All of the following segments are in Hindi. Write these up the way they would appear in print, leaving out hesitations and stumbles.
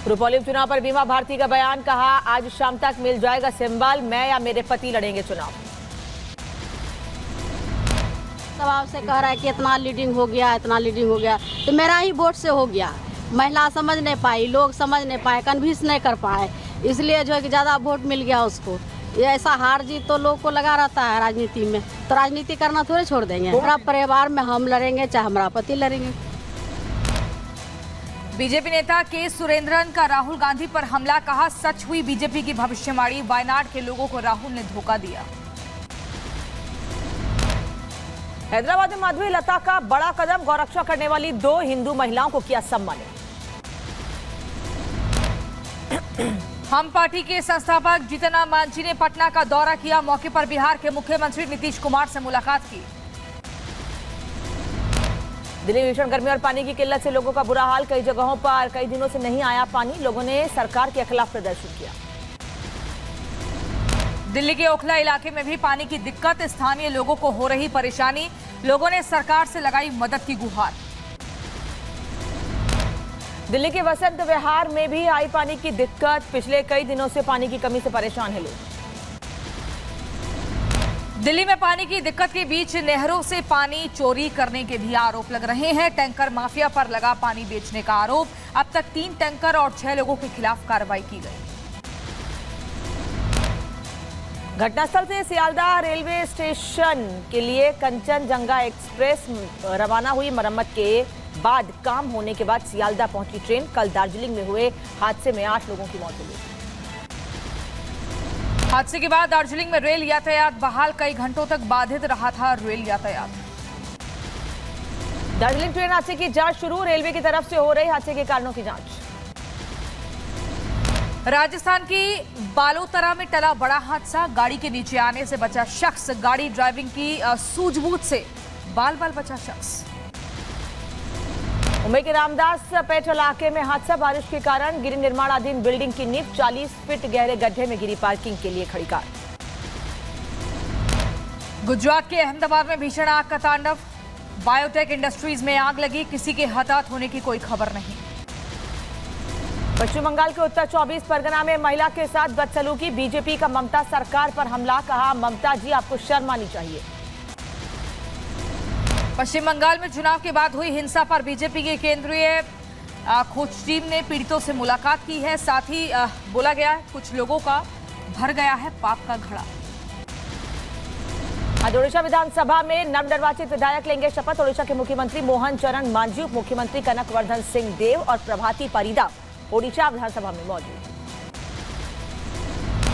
रुपौली चुनाव पर बीमा भारती का बयान, कहा आज शाम तक मिल जाएगा सिंबल, मैं या मेरे पति लड़ेंगे चुनाव। दबाव से कह रहा है कि इतना लीडिंग हो गया, इतना लीडिंग हो गया, तो मेरा ही वोट से हो गया। महिला समझ नहीं पाई, लोग समझ नहीं पाए, कन्विंस नहीं कर पाए, इसलिए जो है कि ज़्यादा वोट मिल गया उसको। ये ऐसा हार जीत तो लोग को लगा रहता है राजनीति में, तो राजनीति करना थोड़े छोड़ देंगे। हमारा परिवार में हम लड़ेंगे चाहे हमारा पति लड़ेंगे। बीजेपी नेता के सुरेंद्रन का राहुल गांधी पर हमला, कहा सच हुई बीजेपी की भविष्यवाणी, वायनाड के लोगों को राहुल ने धोखा दिया। हैदराबाद में माधवी लता का बड़ा कदम, गौरक्षा करने वाली 2 हिंदू महिलाओं को किया सम्मानित। हम पार्टी के संस्थापक जीतन मांझी ने पटना का दौरा किया, मौके पर बिहार के मुख्यमंत्री नीतीश कुमार से मुलाकात की। दिल्ली में भीषण गर्मी और पानी की किल्लत से लोगों का बुरा हाल, कई जगहों पर कई दिनों से नहीं आया पानी, लोगों ने सरकार के खिलाफ प्रदर्शन किया। दिल्ली के ओखला इलाके में भी पानी की दिक्कत, स्थानीय लोगों को हो रही परेशानी, लोगों ने सरकार से लगाई मदद की गुहार। दिल्ली के वसंत विहार में भी आई पानी की दिक्कत, पिछले कई दिनों से पानी की कमी से परेशान है लोग। दिल्ली में पानी की दिक्कत के बीच नहरों से पानी चोरी करने के भी आरोप लग रहे हैं। टैंकर माफिया पर लगा पानी बेचने का आरोप, अब तक 3 टैंकर और 6 लोगों के खिलाफ कार्रवाई की गई। घटनास्थल से सियालदह रेलवे स्टेशन के लिए कंचनजंगा एक्सप्रेस रवाना हुई, मरम्मत के बाद काम होने के बाद सियालदह पहुंची ट्रेन। कल दार्जिलिंग में हुए हादसे में 8 लोगों की मौत हो गई। हादसे के बाद दार्जिलिंग में रेल यातायात बहाल, कई घंटों तक बाधित रहा था रेल यातायात। दार्जिलिंग ट्रेन हादसे की जांच शुरू, रेलवे की तरफ से हो रही हादसे के कारणों की जांच। राजस्थान की बालोतरा में टला बड़ा हादसा, गाड़ी के नीचे आने से बचा शख्स, गाड़ी ड्राइविंग की सूझबूझ से बाल बाल बचा शख्स। मुंबई के रामदास पेट इलाके में हादसा, बारिश के कारण गिरी निर्माणाधीन बिल्डिंग की नींव, 40 फीट गहरे गड्ढे में गिरी पार्किंग के लिए खड़ी कार। गुजरात के अहमदाबाद में भीषण आग का तांडव, बायोटेक इंडस्ट्रीज में आग लगी, किसी के हताहत होने की कोई खबर नहीं। पश्चिम बंगाल के उत्तर 24 परगना में महिला के साथ बदसलूकी, बीजेपी का ममता सरकार पर हमला, कहा ममता जी आपको शर्म आनी चाहिए। पश्चिम बंगाल में चुनाव के बाद हुई हिंसा पर बीजेपी की केंद्रीय खोज टीम ने पीड़ितों से मुलाकात की है, साथ ही बोला गया है कुछ लोगों का भर गया है पाप का घड़ा। आज ओडिशा विधानसभा में नवनिर्वाचित विधायक लेंगे शपथ, ओडिशा के मुख्यमंत्री मोहन चरण मांझी, उप मुख्यमंत्री कनकवर्धन सिंह देव और प्रभाती परिदा ओडिशा विधानसभा में मौजूद।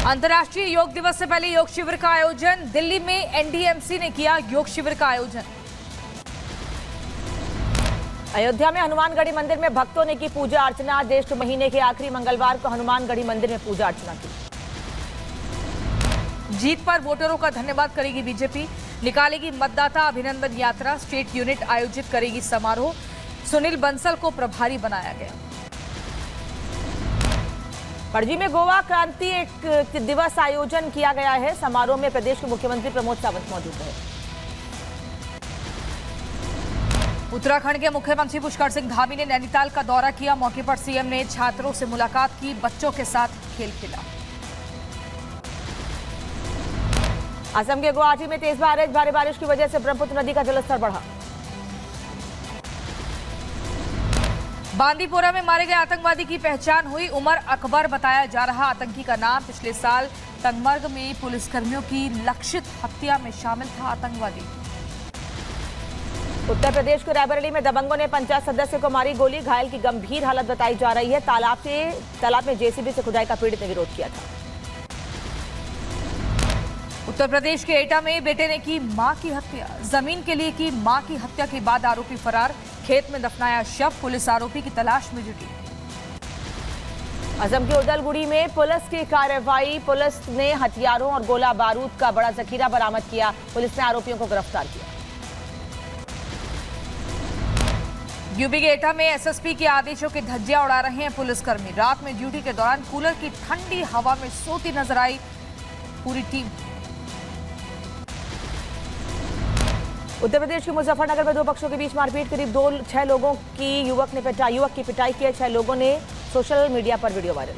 अंतर्राष्ट्रीय योग दिवस से पहले योग शिविर का आयोजन, दिल्ली में एनडीएमसी ने किया योग शिविर का आयोजन। अयोध्या में हनुमानगढ़ी मंदिर में भक्तों ने की पूजा अर्चना, ज्येष्ठ महीने के आखिरी मंगलवार को हनुमानगढ़ी मंदिर में पूजा अर्चना की। जीत पर वोटरों का धन्यवाद करेगी बीजेपी, निकालेगी मतदाता अभिनंदन यात्रा, स्टेट यूनिट आयोजित करेगी समारोह, सुनील बंसल को प्रभारी बनाया गया। पणजी में गोवा क्रांति एक दिवस आयोजन किया गया है, समारोह में प्रदेश के मुख्यमंत्री प्रमोद सावंत मौजूद रहे। उत्तराखंड के मुख्यमंत्री पुष्कर सिंह धामी ने नैनीताल का दौरा किया, मौके पर सीएम ने छात्रों से मुलाकात की, बच्चों के साथ खेल खेला। असम के गुवाहाटी में तेज भारी बारिश की वजह से ब्रह्मपुत्र नदी का जलस्तर बढ़ा। बांदीपोरा में मारे गए आतंकवादी की पहचान हुई, उमर अकबर बताया जा रहा आतंकी का नाम, पिछले साल तंगमर्ग में पुलिसकर्मियों की लक्षित हत्या में शामिल था आतंकवादी। उत्तर प्रदेश के रायबरेली में दबंगों ने पंचायत सदस्य को मारी गोली, घायल की गंभीर हालत बताई जा रही है। तालाब में जेसीबी से खुदाई का पीड़ित ने विरोध किया था। उत्तर प्रदेश के एटा में बेटे ने की मां की हत्या, जमीन के लिए की मां की हत्या के बाद आरोपी फरार, खेत में दफनाया शव, पुलिस आरोपी की तलाश में जुटी। असम के उदलगुड़ी में पुलिस की कार्रवाई, पुलिस ने हथियारों और गोला बारूद का बड़ा जखीरा बरामद किया, पुलिस ने आरोपियों को गिरफ्तार किया। यूपी के एटा में एसएसपी के आदेशों की धज्जियां उड़ा रहे हैं पुलिसकर्मी, रात में ड्यूटी के दौरान कूलर की ठंडी हवा में सोती नजर आई पूरी टीम। उत्तर प्रदेश के मुजफ्फरनगर में 2 पक्षों के बीच मारपीट, करीब 6 लोगों की युवक की पिटाई की है, 6 लोगों ने सोशल मीडिया पर वीडियो वायरल।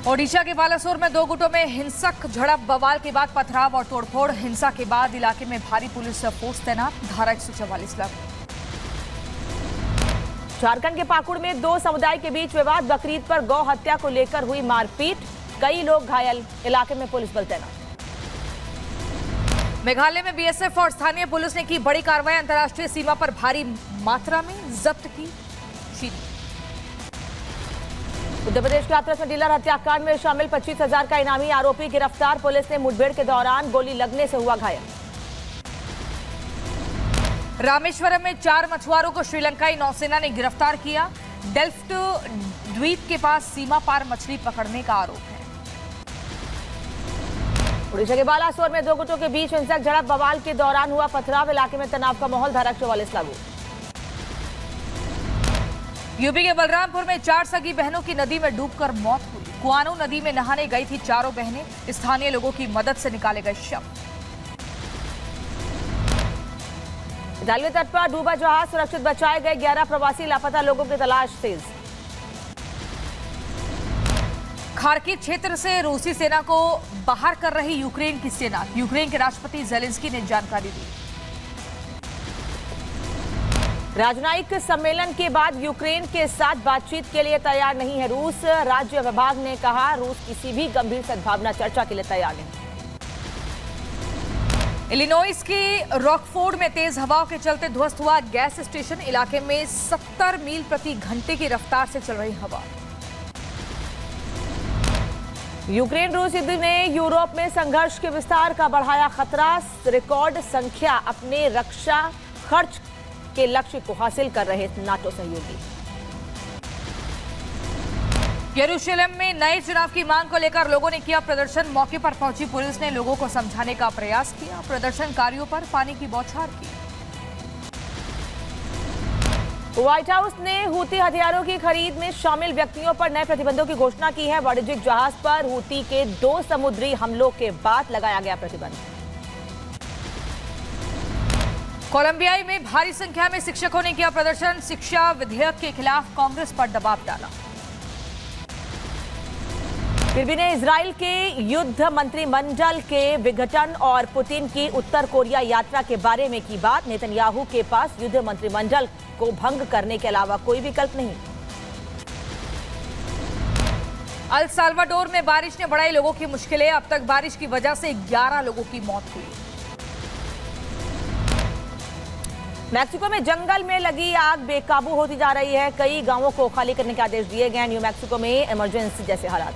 ओडिशा के बालासोर में दो गुटों में हिंसक झड़प, बवाल के बाद पथराव और तोड़फोड़। हिंसा के बाद इलाके में भारी पुलिस फोर्स तैनात, धारा 144 लागू। झारखंड के पाकुड़ में दो समुदाय के बीच विवाद, बकरीद पर गौ हत्या को लेकर हुई मारपीट, कई लोग घायल, इलाके में पुलिस बल तैनात। मेघालय में बीएसएफ और स्थानीय पुलिस ने की बड़ी कार्रवाई, अंतर्राष्ट्रीय सीमा पर भारी मात्रा में जब्त की चीनी। उत्तर प्रदेश के हाथरस में डीलर हत्याकांड में शामिल 25,000 का इनामी आरोपी गिरफ्तार, पुलिस ने मुठभेड़ के दौरान गोली लगने से हुआ घायल। रामेश्वरम में 4 मछुआरों को श्रीलंकाई नौसेना ने गिरफ्तार किया, डेल्फ्ट द्वीप के पास सीमा पार मछली पकड़ने का आरोप है। उड़ीसा के बालासोर में दो गुटों के बीच हिंसक झड़प, बवाल के दौरान हुआ पथराव, इलाके में तनाव का माहौल, धारा 144 लागू। यूपी के बलरामपुर में 4 सगी बहनों की नदी में डूबकर मौत हुई। कुआनो नदी में नहाने गई थी चारों बहनें, स्थानीय लोगों की मदद से निकाले गए शव। इटाली तट पर डूबा जहाज, सुरक्षित बचाए गए 11 प्रवासी, लापता लोगों की तलाश तेज। खार्किव क्षेत्र से रूसी सेना को बाहर कर रही यूक्रेन की सेना, यूक्रेन के राष्ट्रपति जेलेंस्की ने जानकारी दी। राजनयिक सम्मेलन के बाद यूक्रेन के साथ बातचीत के लिए तैयार नहीं है रूस, राज्य विभाग ने कहा रूस किसी भी गंभीर सद्भावना चर्चा के लिए तैयार नहीं। इलिनॉइस के रॉकफोर्ड में तेज हवाओं के चलते ध्वस्त हुआ गैस स्टेशन, इलाके में 70 मील प्रति घंटे की रफ्तार से चल रही हवा। यूक्रेन रूस युद्ध ने यूरोप में संघर्ष के विस्तार का बढ़ाया खतरा, रिकॉर्ड संख्या अपने रक्षा खर्च के लक्ष्य को हासिल कर रहे नाटो सहयोगी। यरूशलेम में नए चुनाव की मांग को लेकर लोगों ने किया प्रदर्शन, मौके पर पहुंची पुलिस ने लोगों को समझाने का प्रयास किया, प्रदर्शनकारियों पर पानी की बौछार की। व्हाइट हाउस ने हूती हथियारों की खरीद में शामिल व्यक्तियों पर नए प्रतिबंधों की घोषणा की है, वाणिज्यिक जहाज पर हूती के 2 समुद्री हमलों के बाद लगाया गया प्रतिबंध। कोलंबियाई में भारी संख्या में शिक्षकों ने किया प्रदर्शन, शिक्षा विधेयक के खिलाफ कांग्रेस पर दबाव डाला। किर्बी ने इजराइल के युद्ध मंत्रिमंडल के विघटन और पुतिन की उत्तर कोरिया यात्रा के बारे में की बात, नेतन्याहू के पास युद्ध मंत्रिमंडल को भंग करने के अलावा कोई विकल्प नहीं। अल साल्वाडोर में बारिश ने बढ़ाई लोगों की मुश्किलें, अब तक बारिश की वजह से 11 लोगों की मौत हुई। मैक्सिको में जंगल में लगी आग बेकाबू होती जा रही है, कई गांवों को खाली करने के आदेश दिए गए। न्यू मैक्सिको में इमरजेंसी जैसे हालात।